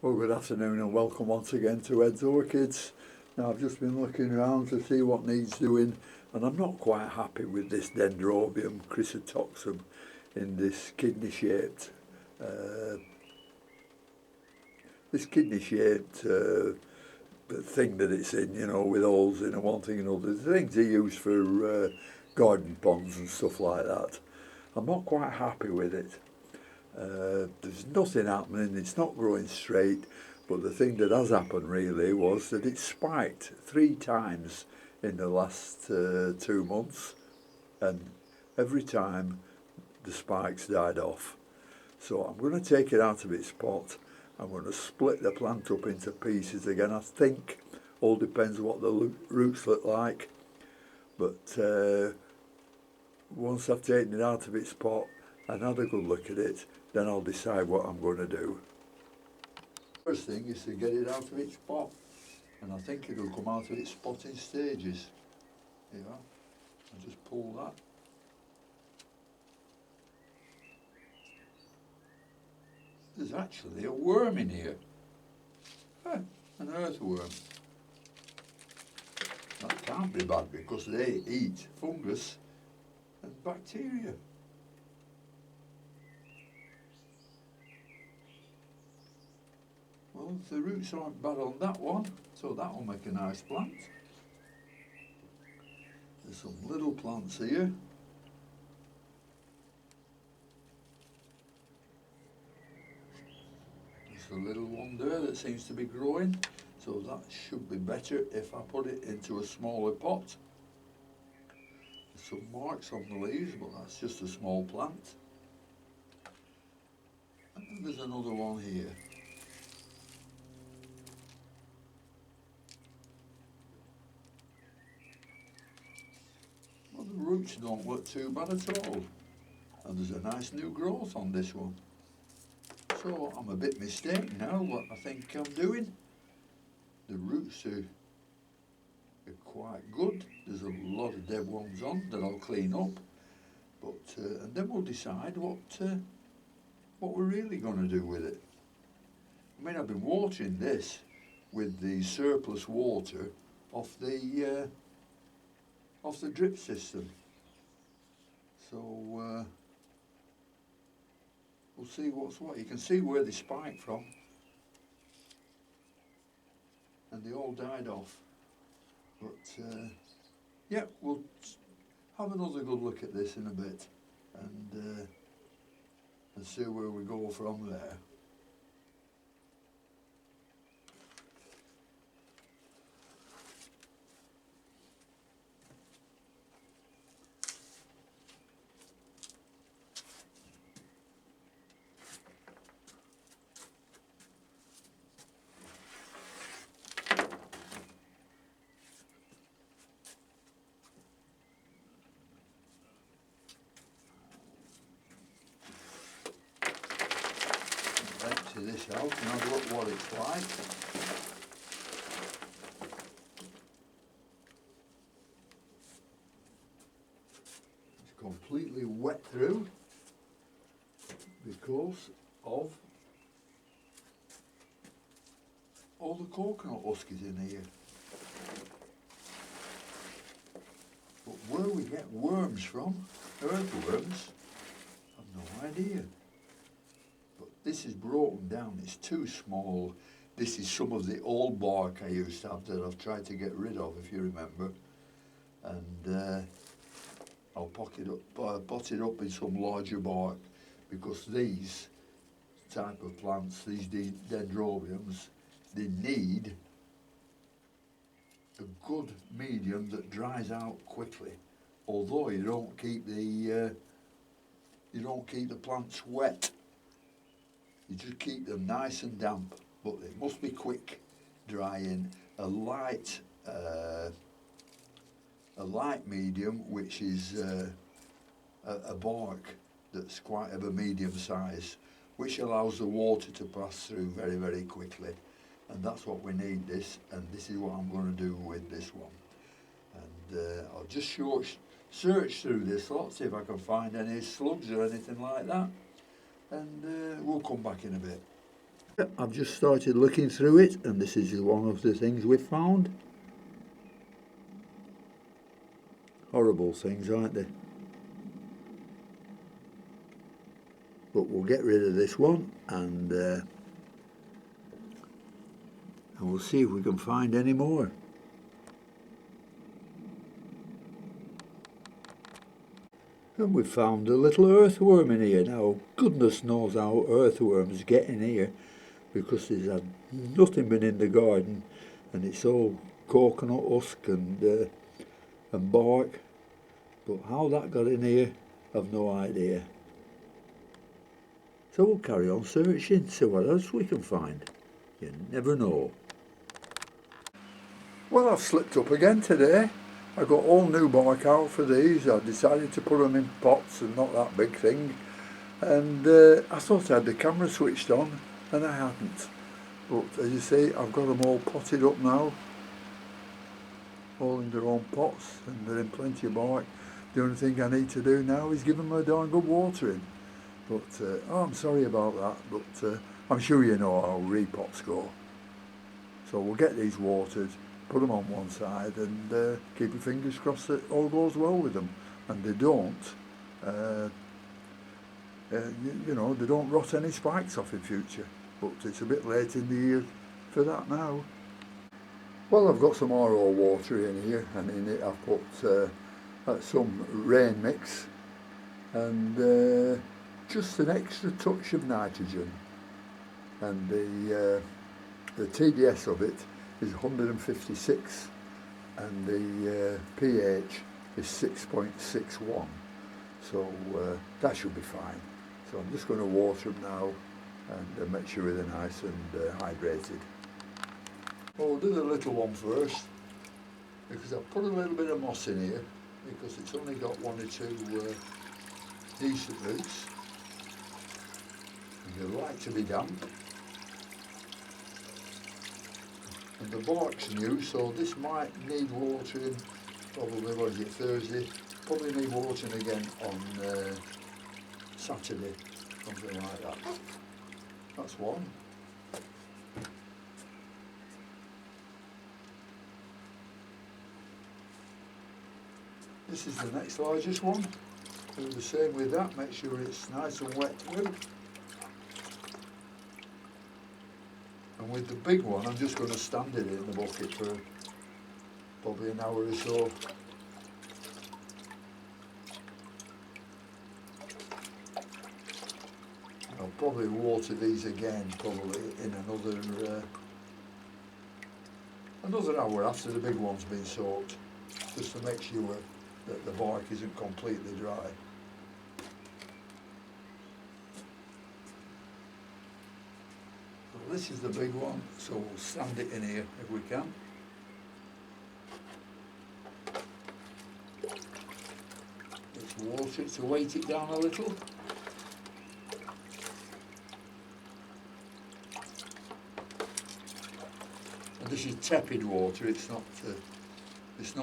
Well, good afternoon and welcome once again to Ed's Orchids. Now, I've just been looking around to see what needs doing, and I'm not quite happy with this Dendrobium chrysotoxum in this kidney-shaped thing that it's in, you know, with holes in and one thing and another. The things they use for garden ponds and stuff like that. I'm not quite happy with it. There's nothing happening, it's not growing straight, but the thing that has happened really was that it spiked 3 times in the last 2 months, and every time the spikes died off. So I'm going to take it out of its pot. I'm going to split the plant up into pieces again. I think all depends what the roots look like, but once I've taken it out of its pot and had a good look at it, then I'll decide what I'm going to do. First thing is to get it out of its pot, and I think it'll come out of its pot in stages. Here, I'll just pull that. There's actually a worm in here. An earthworm. That can't be bad because they eat fungus and bacteria. Well, the roots aren't bad on that one, so that will make a nice plant. There's some little plants here. There's a little one there that seems to be growing, so that should be better if I put it into a smaller pot. There's some marks on the leaves, but that's just a small plant. And then there's another one here. Well, the roots don't look too bad at all, and there's a nice new growth on this one. So I'm a bit mistaken now what I think I'm doing. The roots are quite good. There's a lot of dead ones on that I'll clean up, but and then we'll decide what we're really going to do with it. I mean, I've been watering this with the surplus water off the drip system. So we'll see what's what. You can see where they spiked from, and they all died off. But yeah, we'll have another good look at this in a bit, and see where we go from there. Empty this out and have a look what it's like. It's completely wet through because of all the coconut husk is in here. But where we get worms from, earthworms, I've no idea. But this is broken down, it's too small. This is some of the old bark I used to have that I've tried to get rid of, if you remember. And I'll pot it up in some larger bark, because these type of plants, these dendrobiums, they need a good medium that dries out quickly. Although you don't keep the plants wet, you just keep them nice and damp, but it must be quick drying. A light medium, which is a bark that's quite of a medium size, which allows the water to pass through very, very quickly. And that's what we need this, and this is what I'm going to do with this one. And I'll just search through this lot, see if I can find any slugs or anything like that, and we'll come back in a bit. I've just started looking through it, and this is one of the things we've found. Horrible things, aren't they? But we'll get rid of this one, and we'll see if we can find any more. And we've found a little earthworm in here now. Goodness knows how earthworms get in here, because there's had nothing been in the garden, and it's all coconut husk and bark. But how that got in here, I've no idea. So we'll carry on searching, see what else we can find. You never know. Well, I've slipped up again today. I got all new bark out for these. I decided to put them in pots and not that big thing. And I thought I had the camera switched on, and I hadn't. But as you see, I've got them all potted up now. All in their own pots, and they're in plenty of bark. The only thing I need to do now is give them a darn good watering. But, oh, I'm sorry about that, but I'm sure you know how repots go. So we'll get these watered, put them on one side, and keep your fingers crossed that all goes well with them. And they don't, you know, they don't rot any spikes off in future. But it's a bit late in the year for that now. Well, I've got some RO water in here, and in it I've put some rain mix and just an extra touch of nitrogen, and the TDS of it is 156 and the pH is 6.61, so that should be fine. So I'm just going to water them now and make sure they're nice and hydrated. Well, we'll do the little one first, because I've put a little bit of moss in here because it's only got one or two decent roots. And they like to be damp. And the bark's new, so this might need watering, probably, what is it, Thursday? Probably need watering again on Saturday, something like that. That's one. This is the next largest one. Do the same with that, make sure it's nice and wet through. And with the big one, I'm just going to stand it in the bucket for probably an hour or so. I'll probably water these again, probably in another hour after the big one's been soaked, just to make sure that the bark isn't completely dry. So this is the big one, so we'll stand it in here if we can. Let's water it to weight it down a little. And this is tepid water, it's not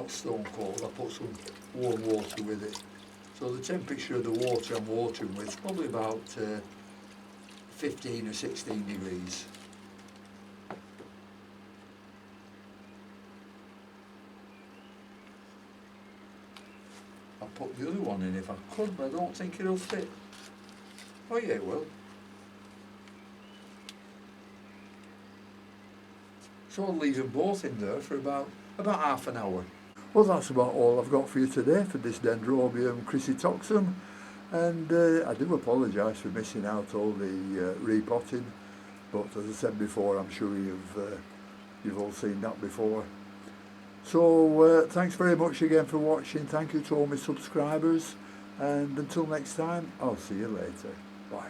stone cold. I put some warm water with it. So the temperature of the water I'm watering with is probably about 15 or 16 degrees. I'll put the other one in if I could, but I don't think it'll fit. Oh yeah, it will. So I'll leave them both in there for about half an hour. Well, that's about all I've got for you today for this Dendrobium chrysotoxum, and I do apologise for missing out all the repotting, but as I said before, I'm sure you've all seen that before. So thanks very much again for watching. Thank you to all my subscribers, and until next time, I'll see you later. Bye.